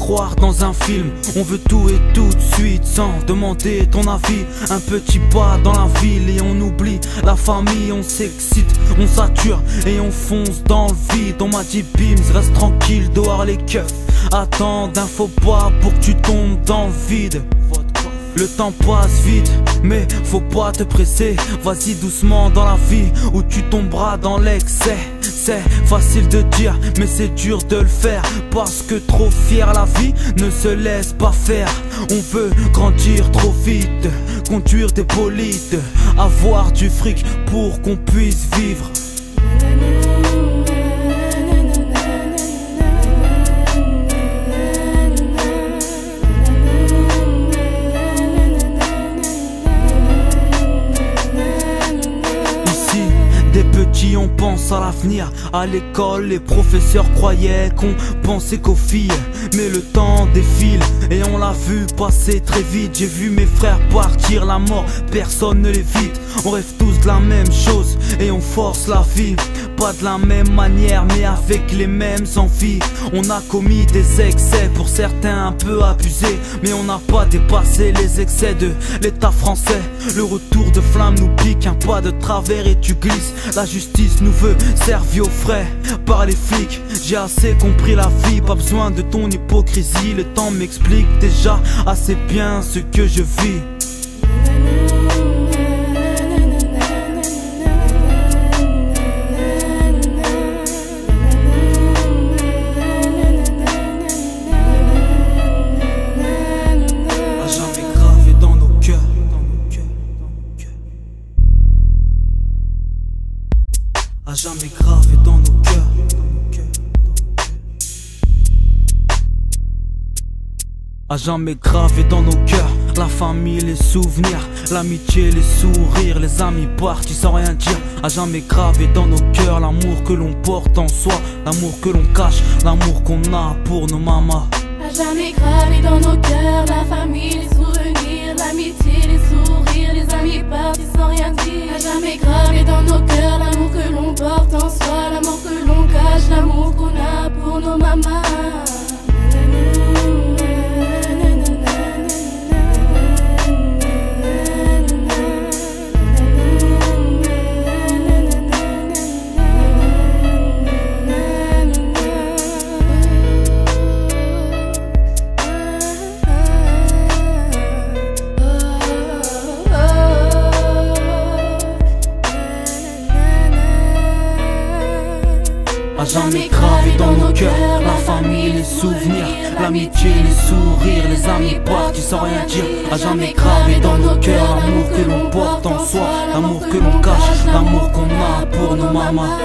croire dans un film. On veut tout et tout de suite sans demander ton avis. Un petit pas dans la ville et on oublie la famille. On s'excite, on sature et on fonce dans le vide. On m'a dit Bims, reste tranquille, dehors les keufs attendent un faux pas pour que tu tombes dans le vide. Le temps passe vite, mais faut pas te presser. Vas-y doucement dans la vie ou tu tomberas dans l'excès. C'est facile de dire, mais c'est dur de le faire. Parce que trop fier, la vie ne se laisse pas faire. On veut grandir trop vite, conduire des bolides, avoir du fric pour qu'on puisse vivre. On pense à l'avenir, à l'école, les professeurs croyaient qu'on pensait qu'aux filles. Mais le temps défile et on l'a vu passer très vite. J'ai vu mes frères partir, la mort, personne ne l'évite. On rêve tous de la même chose et on force la vie. Pas de la même manière mais avec les mêmes envies. On a commis des excès, pour certains un peu abusés, mais on n'a pas dépassé les excès de l'état français. Le retour de flamme nous pique, un pas de travers et tu glisses. La justice nous veut servi au frais par les flics. J'ai assez compris la vie, pas besoin de ton hypocrisie. Le temps m'explique déjà assez bien ce que je vis. À jamais gravé dans nos cœurs. À jamais gravé dans nos cœurs. La famille, les souvenirs, l'amitié, les sourires. Les amis partis sans rien dire. À jamais gravé dans nos cœurs. L'amour que l'on porte en soi, l'amour que l'on cache, l'amour qu'on a pour nos mamas. À jamais gravé dans nos cœurs. La famille, les souvenirs, l'amitié, les sourires. Les amis partis sans rien dire. À jamais gravé dans nos cœurs. L'amour que l'on porte en soi, l'amour que l'on cache, l'amour qu'on a pour nos mamas. À jamais gravé dans nos cœurs. La famille, les souvenirs, l'amitié, les sourires. Les amis partis sans rien dire. À jamais gravé dans nos cœurs. L'amour que l'on porte en soi, l'amour que l'on cache, l'amour qu'on a pour nos mamas.